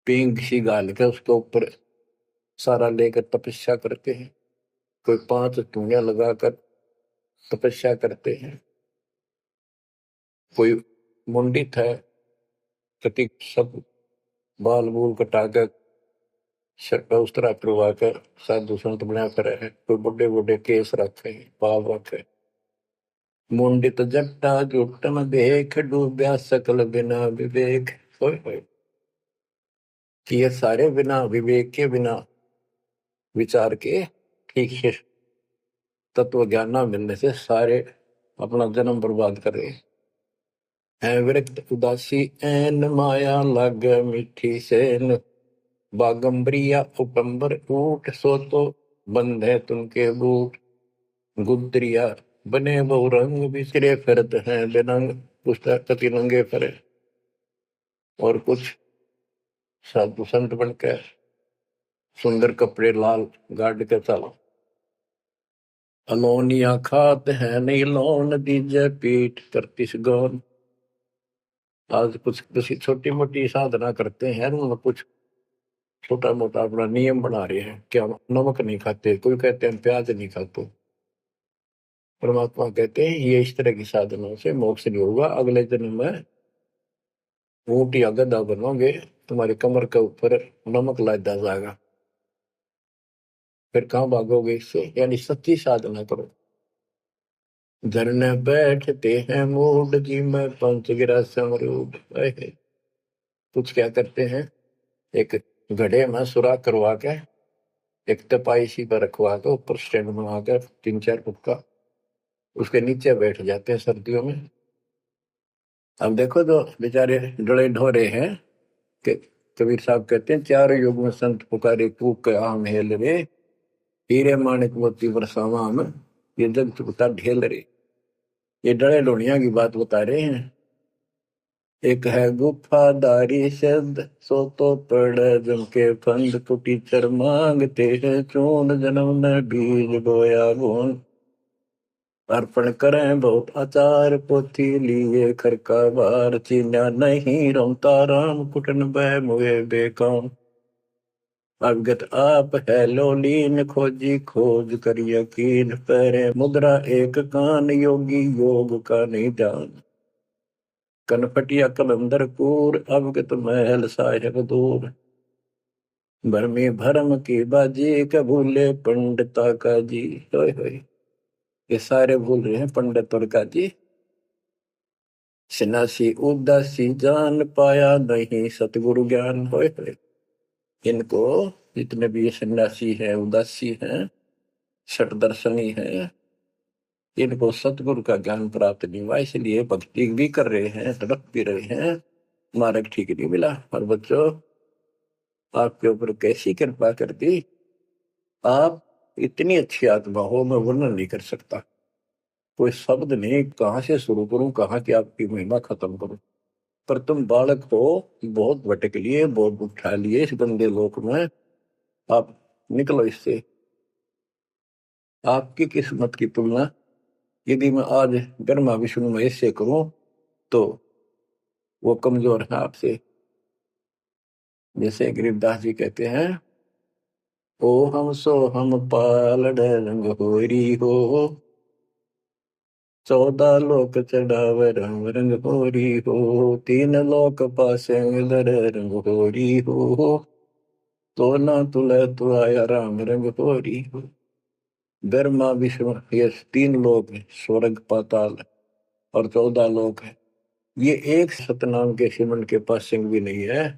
पींग सी गाल के उसके ऊपर सारा लेकर तपस्या करते हैं, कोई 5 धूनिया लगाकर तपस्या करते हैं, कोई मुंडित है, कति सब बाल बूल कटा कर सर पर उस तरह करवा कर साधु संत बना कर है, कोई बड़े बड़े केस रखे पाव रखे। मुंडित जट्टा जुटन देख, डूब्या सकल बिना विवेक। कि ये सारे बिना विवेक के, बिना विचार के, ठीक से तत्व ज्ञान न मिलने से सारे अपना जन्म बर्बाद कर रहे हैं। विरक्त उदासी एन, माया लग मीठी सेन। बागंबरिया उपंबर ऊट, सो तो बंधे तुमके बूट। गुदरिया बने बहु रंग, बिसरे फिरत हैं बेनंग। पुस्तक कति नंगे फिरे, और कुछ साधु संत बनकर सुंदर कपड़े लाल गाड़ के चलो। अलोनिया खात है नहीं लोन, दीजे पीठ करती गौन। आज कुछ किसी छोटी मोटी साधना करते हैं, उन्होंने कुछ छोटा मोटा अपना नियम बना रहे हैं, क्या नमक नहीं खाते, कोई कहते हैं प्याज नहीं खाते। परमात्मा कहते हैं ये इस तरह की साधनों से मोक्ष नहीं होगा, अगले जन्म में ऊंट या गधा बनोगे, तुम्हारी कमर के ऊपर नमक लादा जाएगा। फिर कहां भागोगे इससे, यानी सच्ची साधना करो। धरने बैठते हैं मूड, जी में पंच गिरा समरूड। कुछ क्या करते हैं, एक घड़े में सुराख करवा के, एक तपाई सी पर रखवा के, ऊपर स्टैंड बना कर 3-4 फुट का, उसके नीचे बैठ जाते हैं सर्दियों में। अब देखो जो बेचारे डले ढोरे हैं, कि कबीर साहब कहते हैं, 4 युग में संत पुकारे, कूक आम हेल रे। हीरे माणिक मोती बरसावा हम, ये जग चुकता ढेल रे। ये डले ढोनिया की बात बता रहे हैं। एक है गुफादारी शब्द, सो तो पड़ जम के फंद। कुटी चर मांगते हैं चून, जन्म ने बीज बोया गुण। अर्पण करें बहुत आचार, पोथी लिए खर का बार। चीन्या नहीं रमता राम, कुटन बह मुए बेकाम। अवगत आप है लोलीन, खोजी खोज कर यकीन। पहरे मुद्रा एक कान, योगी योग का नहीं जान। कनपटिया कलंदर कूर, अवगत महल साहेब दूर। भरमी भरम की बाजी, कबूले पंडिता का जी। होय होय, ये सारे भूल रहे हैं पंडित और का जी। सन्यासी उदासी जान, पाया नहीं सतगुरु ज्ञान। होय होय, इनको जितने भी सन्यासी हैं, उदासी हैं, षट दर्शनी हैं, इनको सतगुरु का ज्ञान प्राप्त नहीं हुआ, इसलिए भक्ति भी कर रहे हैं, तड़प भी रहे हैं, मार्ग ठीक नहीं मिला। और बच्चों, आपके ऊपर कैसी कृपा कर दी। आप इतनी अच्छी आत्मा हो, मैं वर्णन नहीं कर सकता। कोई शब्द नहीं, कहाँ से शुरू करूं, कहाँ की आपकी महिमा खत्म करूं। पर तुम बालक हो, बहुत भटक लिए, बहुत उठा लिए इस गंदे लोक में। आप निकलो इससे। आपकी किस्मत की तुलना यदि मैं आज ब्रह्मा विष्णु महेश से करूं तो वो कमजोर है आपसे। जैसे गरीबदास जी कहते हैं, ओ हम सो हम पालड़ रंग होरी हो, 14 लोक चढ़ावे रंग रंग होरी हो, 3 लोक पासे दर रंग होरी हो, तो ना तुले तो आया राम रंग होरी हो। ब्रह्मा विष्णु ये 3 लोक है, स्वर्ग पाताल और 14 लोक है। ये एक सतनाम के सिमरन के पास सिंह भी नहीं है।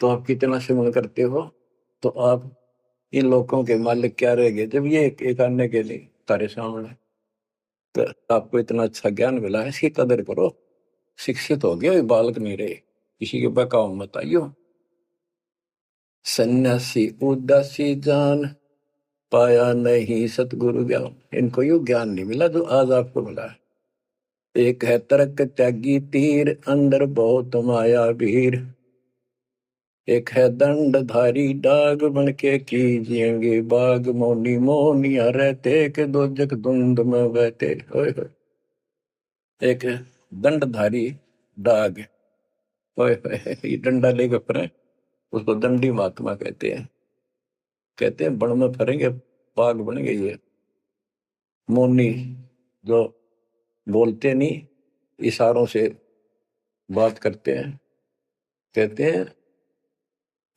तो आप कितना सिमरन करते हो, तो आप इन लोगों के मालिक क्या रह गए जब ये एक आने के लिए तारे सामने। तो आपको इतना अच्छा ज्ञान मिला है, इसकी कदर करो। शिक्षित हो गए, बालक नहीं रहे, किसी के बहकाव मत आइयो। सन्यासी उदासी जान, पाया नहीं सतगुरु ज्ञान। इनको यो ज्ञान नहीं मिला जो आज आपको मिला है। एक है तर्क त्यागी तीर, अंदर बहुत माया भीर। एक है दंडधारी डाग, बन के कीजिएंगे बाग। मौनी मोनिया रहते के दो जग धुंध में बहते। ओए होए। एक है दंडधारी डाग, ओए होए, ये डंडा लेकर फिरे, उसको दंडी महात्मा कहते हैं। कहते हैं बण में फरेंगे बाग बनेंगे ये। मौनी जो बोलते नहीं, इशारों से बात करते हैं। कहते हैं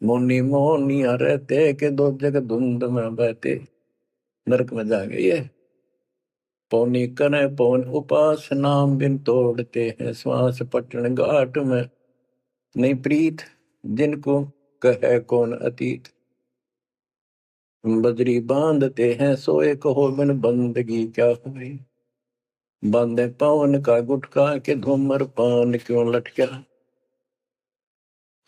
मौनी मोनिया रहते के दो जग धुंध में बहते। नरक में जाएंगे ये। पौनी करे पौन उपास, नाम बिन तोड़ते हैं श्वास। पटन घाट में नहीं प्रीत, जिनको कहे कौन अतीत। बजरी बांधते हैं सोए, कहो बिन बंदगी क्या हुई। बांधे पवन का गुटका के धूमर पान क्यों लटका।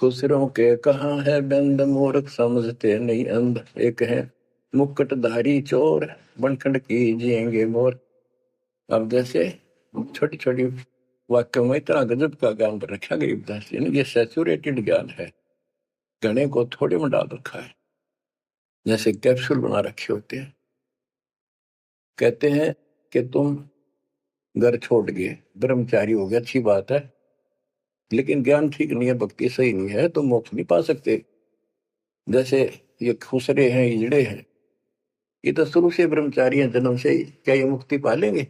खुसरों के कहाँ है बंद, मूर्ख समझते नहीं अंध। एक है मुकुटधारी चोर, बनखंड कीजिएंगे मोर। अब जैसे छोटी छोटी वाक्य में इतना गजब का ज्ञान पर रखा गरीबदास जी ने। ये सैचुरेटेड ज्ञान है, गणे को थोड़े में डाल रखा है, जैसे कैप्सूल बना रखे होते हैं। कहते हैं कि तुम घर छोड़ गए, ब्रह्मचारी हो गया, अच्छी बात है, लेकिन ज्ञान ठीक नहीं है, भक्ति सही नहीं है, तो मोक्ष नहीं पा सकते। जैसे ये खुसरे हैं, इजड़े हैं, ये तो शुरू से ब्रह्मचारी हैं, जन्म से ही, क्या ये मुक्ति पा लेंगे।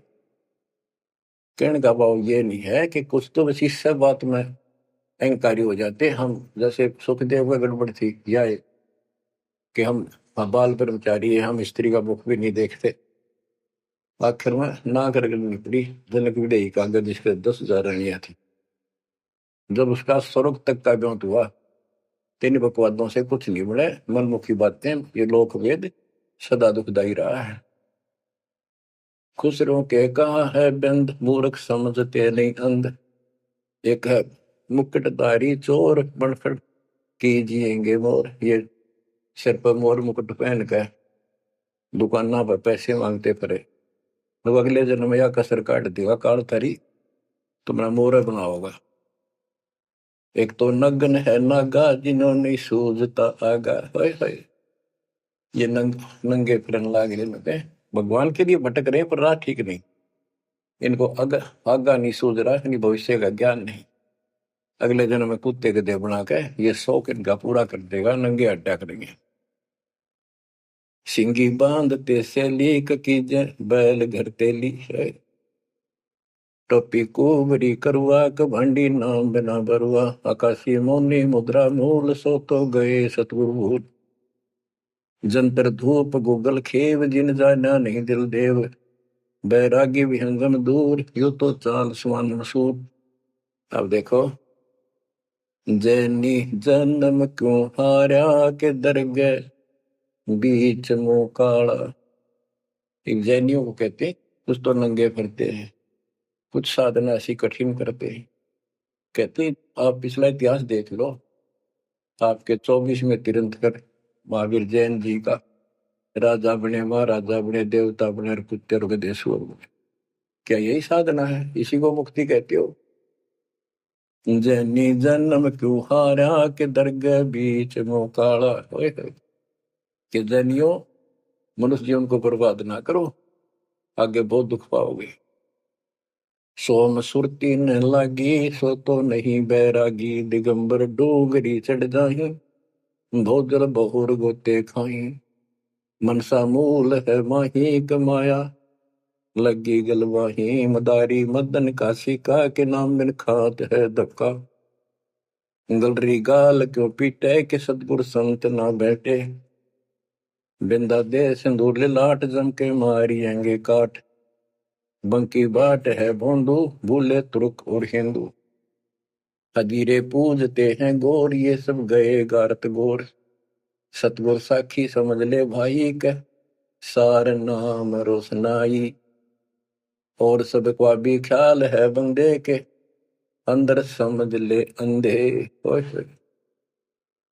कहने का भाव ये नहीं है कि कुछ तो बस इस सब बात में अहंकारी हो जाते हम। जैसे सुखदेव का गड़बड़ थी या कि हम बाल ब्रह्मचारी है, हम स्त्री का मुख भी नहीं देखते। आखिर में ना करनी पड़ी। जनक विदेही का अगर जिसके 10,000 रानियां थी, जब उसका स्वर्ग तक का ब्योंत हुआ, 3 बकवादों से कुछ नहीं मिले। मनमुखी बातें, ये लोक वेद सदा दुखदाई रहा है। खुसरों के कहा है बंद, मूर्ख समझते नहीं अंध। एक है मुकुटधारी चोर, बनखड़ कीजिएंगे मोर। ये सिर पर मोर मुकुट पहन कर दुकाना पर पैसे मांगते फिरे, तो अगले जन्म में या कसर काट देगा काल थारी, तुम्हारा मोर बनाओगा। एक तो नग्न है नागा, जिन्होंने सूझता आगा। हाय हाय, ये नंगे फिरन लाग रहे, भगवान के लिए भटक रहे पर राह ठीक नहीं। इनको आगा नहीं सूझ रहा, इन्हीं भविष्य का ज्ञान नहीं। अगले जन्म में कुत्ते गधे बना के ये शौक इनका पूरा कर देगा, नंगे अड्डा करेंगे। सिंगी बांधते से लीक कीजे, बैल घर तेली है। टोपी कुबरी करुआ, कभंडी नाम बिना बरुआ। आकाशी मौनी मुद्रा मूल, सो तो गए सतगुरु भूल। जंतर धूप गूगल खेव, जिन जाना नहीं दिल देव। बैरागी विहंगम दूर, यू तो चाल सुमान मसूर। अब देखो, जैनी जन्म क्यों हारा, के दरगह बीच मुंह काला। एक जैनियों को कहते हैं, कुछ तो नंगे फिरते हैं, कुछ साधना ऐसी कठिन करते हैं। कहती आप पिछला इतिहास देख लो, आपके 24वें तीर्थंकर महावीर जैन जी का राजा बने, महाराजा बने, देवता बने और कुत्ते और गधेश्वर बने। क्या यही साधना है? इसी को मुक्ति कहते हो? जैनी जन्म क्यों हारा के दरगाह बीच मोकाला होए कि जैनियों मनुष्य जीवन को बर्बाद ना करो, आगे बहुत दुख पाओगे। सोम सुरती न लागी सो तो नहीं बैरागी, दिगंबर डोगरी चढ़ जाही भोजल बहुर गोते खाई। मनसा मूल है माही कमाया लगी गलवाही, मदारी मदन काशी का के नाम बिन खात है धक्का। गलरी गाल क्यों पीटे के सतगुर संत ना बैठे, बिंदा दे सिंदूर लाट जम के मारियेंगे काट। बंकी बाट है भोंदू भूले तुर्क और हिंदू, हजीरे पूजते हैं गोर ये सब गए गारत गोर। सतगुर साखी समझ ले भाई के सार नाम रोशनाई, और सब का भी ख्याल है बंदे के अंदर समझ ले अंधे।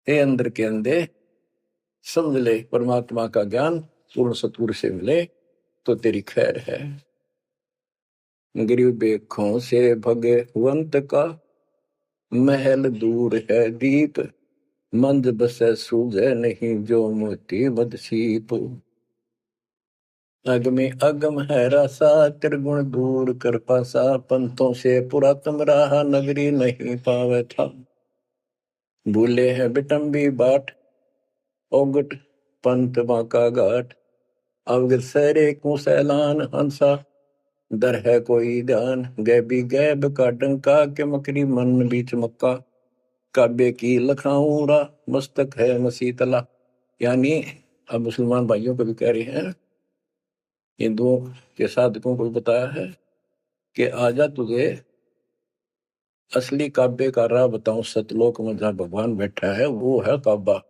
हे अंदर के अंधे समझ ले, परमात्मा का ज्ञान पूर्ण सतगुरु से मिले तो तेरी खैर है। गरीब बेखों से भगवंत का महल दूर है दीप, मंद बसे सूझे नहीं जो मोती बदसीप। अगमे अगम है रसा त्रिगुण दूर कर पासा, पंथों से पुरातन रहा नगरी नहीं पावे था। भूले है बिटम्बी बाट ओगट पंथ बाका घाट, अवगत सरे को सैलान हंसा दर है कोई ध्यान। गैबी गैब का डंका के मकरी मन बीच मक्का, काबे की लखाऊरा मस्तक है मसीतला। यानी अब मुसलमान भाइयों को भी कह रहे हैं, हिंदुओं के साधकों को भी बताया है कि आजा तुझे असली काबे का राह बताऊं। सतलोक में जहां भगवान बैठा है वो है काबा,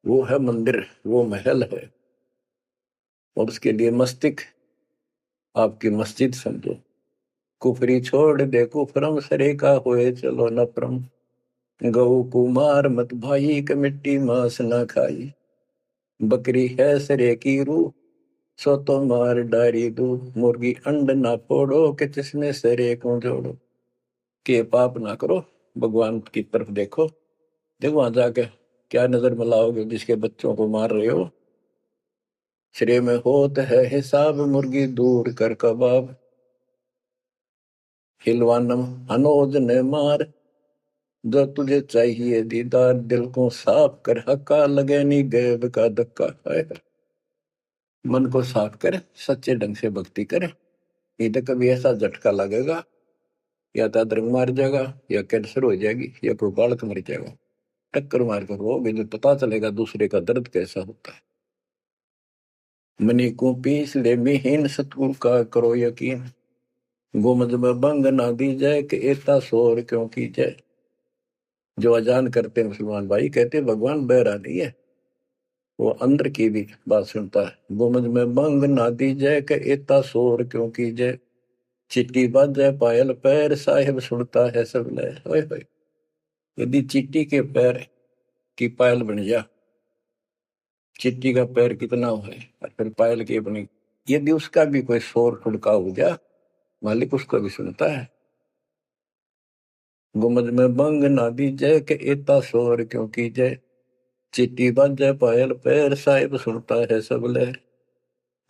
वो है मंदिर, वो महल है। और उसके लिए मस्तिक आपकी मस्जिद समझो। कुफरी छोड़ दे कुफरम सरे का होए चलो न परम, गौ कुमार मत भाई के मिट्टी मांस न खाई। बकरी है सरे की रूह सो तो मार डारी दू, मुर्गी अंड ना फोड़ो के जिसमें सरे को जोड़ो। के पाप ना करो, भगवान की तरफ देखो। देखो वहां जाके क्या नजर मिलाओगे जिसके बच्चों को मार रहे हो। श्रेय में होत है हिसाब मुर्गी दूर कर कबाब, हिलवानम अनोज ने मार जो तुझे चाहिए दीदार। दिल को साफ कर हक्का लगे नी गैब का धक्का है। मन को साफ कर, सच्चे ढंग से भक्ति कर, नहीं तो कभी ऐसा झटका लगेगा या तो अदरंग मार जाएगा, या कैंसर हो जाएगी, या कोई बालक मर जाएगा। टक्कर मार कर वो भी पता चलेगा दूसरे का दर्द कैसा होता है। मनी को पीस ले मिहीन सतगुरु का करो यकीन, गुमज में बंग ना दी जाए कि एता शोर क्यों की जाए। जो अजान करते हैं मुसलमान भाई कहते भगवान बहरा नहीं है, वो अंदर की भी बात सुनता है। गुमज में बंग ना दी जाए कि एता शोर क्यों की जाए, चिट्टी बाजे पायल पैर साहिब सुनता है सब लय। ओए होए, यदि चिट्टी के पैर की पायल बन जा, चिट्टी का पैर कितना है और फिर पायल की बनी, यदि उसका भी कोई शोर ठुड़का हो जा, मालिक उसको भी सुनता है। गुमज में बंग ना दी जय के एता शोर क्यों की जय, चिट्टी बाजे पायल पैर साहिब सुनता है सब लहर।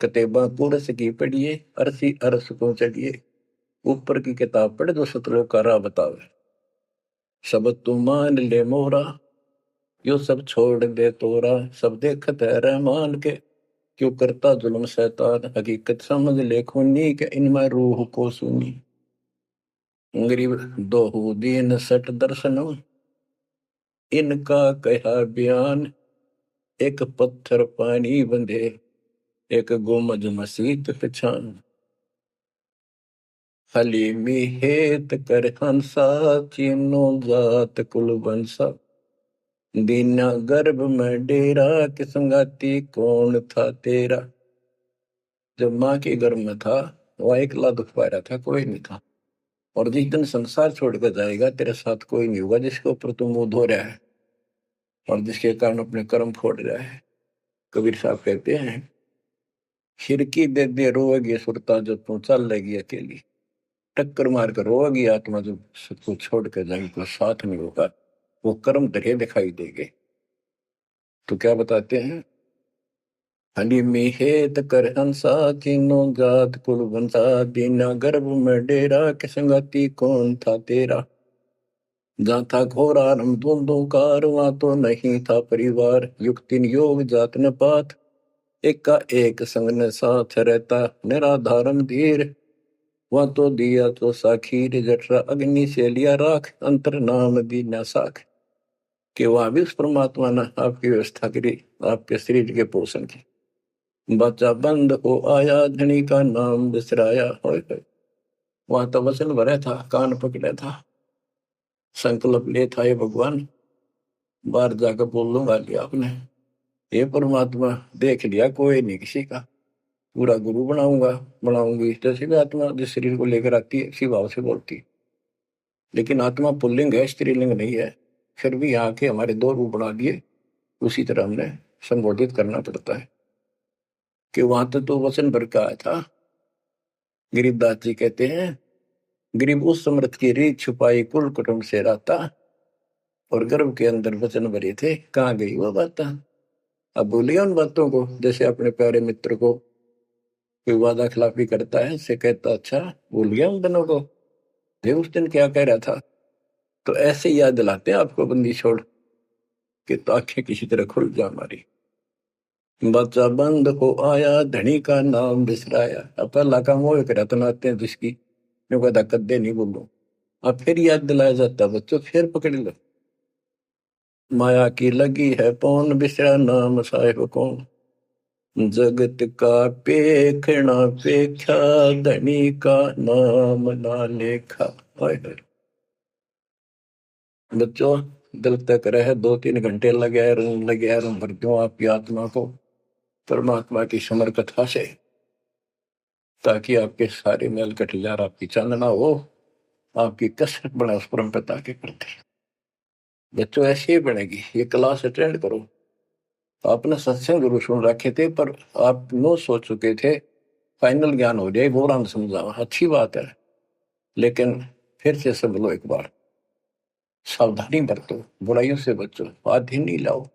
कतेबा कुरस की पढ़िए अरसी अरस को चढ़िए, ऊपर की किताब पढ़े जो सतलोक का राह बतावे। सब तू मान ले मोरा यो सब छोड़ दे तोरा, सब देखत है रहमान के क्यों करता जुल्म शैतान। हकीकत समझ ले खूनी के इनमें रूह को सुनी, गरीब दोहू दीन सट दर्शनम इनका कहा बयान। एक पत्थर पानी बंधे एक गुमज मसीत पछान, हलीमी हेत कर हंसा चीनो जात कुल बंसा। दीना गर्भ में डेरा कि संगाती कौन था तेरा। जब माँ के गर्भ में था वह अकेला दुख पा रहा था, कोई नहीं था। और जिस दिन संसार छोड़कर जाएगा तेरे साथ कोई नहीं होगा जिसके ऊपर तू मुंह धो रहा है और जिसके कारण अपने कर्म फोड़ रहा है। कबीर साहब कहते हैं, खिड़की दे दे रोएगी सुरता जो तू चल लेगी अकेली। टक्कर मार कर रोएगी आत्मा जो सबको छोड़ कर जाएगी, कोई साथ नहीं होगा, वो कर्म धरे दिखाई देंगे। तो क्या बताते हैं, हनी मिहेत कर हंसा तीनों जात कुल बंसा दीना गर्भ में डेरा के संगति कौन था तेरा। जहाँ था घोरा रम धुंधों कार वहां तो नहीं था परिवार। युक्तिन योग जात न पात एक का एक संग न साथ रहता निराधारम धीर। वहां तो दिया तो साखीर जठरा अग्नि से लिया राख अंतर नाम दीना साख। कि वहां भी उस परमात्मा ने आपकी व्यवस्था करी आपके शरीर के पोषण की। बच्चा बंद हो आया धनी का नाम बिसराया। वहां तो वचन भरा था, कान पकड़ा था, संकल्प ले था, ये भगवान बाहर जाकर बोल लूंगा लिया आपने। ये परमात्मा देख लिया कोई नहीं किसी का, पूरा गुरु बनाऊंगा बनाऊंगी। जैसे भी आत्मा जिस शरीर को लेकर आती है इसी भाव से बोलती है, लेकिन आत्मा पुल्लिंग है, स्त्रीलिंग नहीं है। फिर भी यहाँ के हमारे दो रूप बना दिए, उसी तरह हमने संबोधित करना पड़ता है। कि वहां तो वचन भर का आया था। गरीबदास जी कहते हैं, गरीब उस समृत की रीत छुपाई कुल कुटुंब से रहता और गर्भ के अंदर वचन भरे थे, कहाँ गई वो बात। अब भूलिए उन बातों को। जैसे अपने प्यारे मित्र को कोई वादा खिलाफी करता है, से कहता अच्छा भूल गया उन दिनों को, ये उस दिन क्या कह रहा था। तो ऐसे याद दिलाते हैं आपको बंदी छोड़ के, तो आंखें किसी तरह खुल जा हमारी। बच्चा बंद हो आया धनी का नाम बिसराया। अब पहला काम वो एक रत्न आते हैं जिसकी मैं कहता कद्दे नहीं बोलूं। अब फिर याद दिलाया जाता बच्चों, फिर पकड़ लो। माया की लगी है पौन बिसरा नाम साहेब कौन। जगत का पेखना पेख्या धनी का नाम ना लेखा। बच्चों दिल तक रहे 2-3 घंटे लगे भर दूं आपकी आत्मा को परमात्मा की समर कथा से, ताकि आपके सारे मेल कट जाए, आपकी चांदना हो, आपकी कसरत बने उस परम पिता के प्रति। बच्चों ऐसी ही बनेगी। ये क्लास अटेंड करो। आपने सत्संग जरूर सुन रखे थे पर आप नो सोच चुके थे, फाइनल ज्ञान हो जाए बोरान समझा, अच्छी बात है, लेकिन फिर से सब लो एक बार। सावधानी बरतो, बुराइयों से बचो, आदि नहीं लाओ।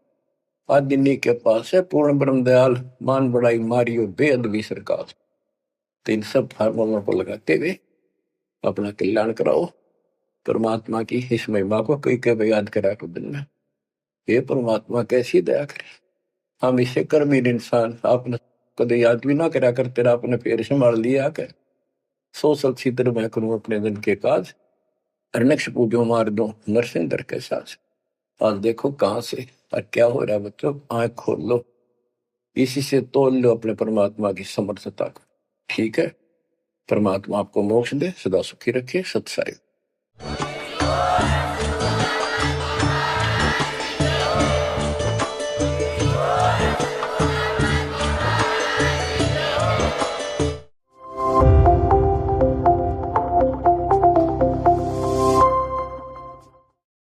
आदि के पास है पूर्ण ब्रह्म दयाल, मान बड़ाई मारियो बेअद भी सरकार। तो इन सब फार्मूलों को लगाते हुए अपना कल्याण कराओ। परमात्मा की इस महिमा को कई कई याद करा कर दिन में, ये परमात्मा कैसी दया करे। हम इसे कर्महीन इंसान आपने कदे याद भी ना करा कर, तेरा अपने पैर संभाल लिया कर। सो सब छित्र मैं करूं अपने दिन के काज, अरनक्ष पूजो मार दो नरसिंदर के साथ। आज देखो कहां से और क्या हो रहा है बच्चों, आंख खोल लो, इसी से तोल लो अपने परमात्मा की समर्थता को। ठीक है, परमात्मा आपको मोक्ष दे, सदा सुखी रखे। सत्साई।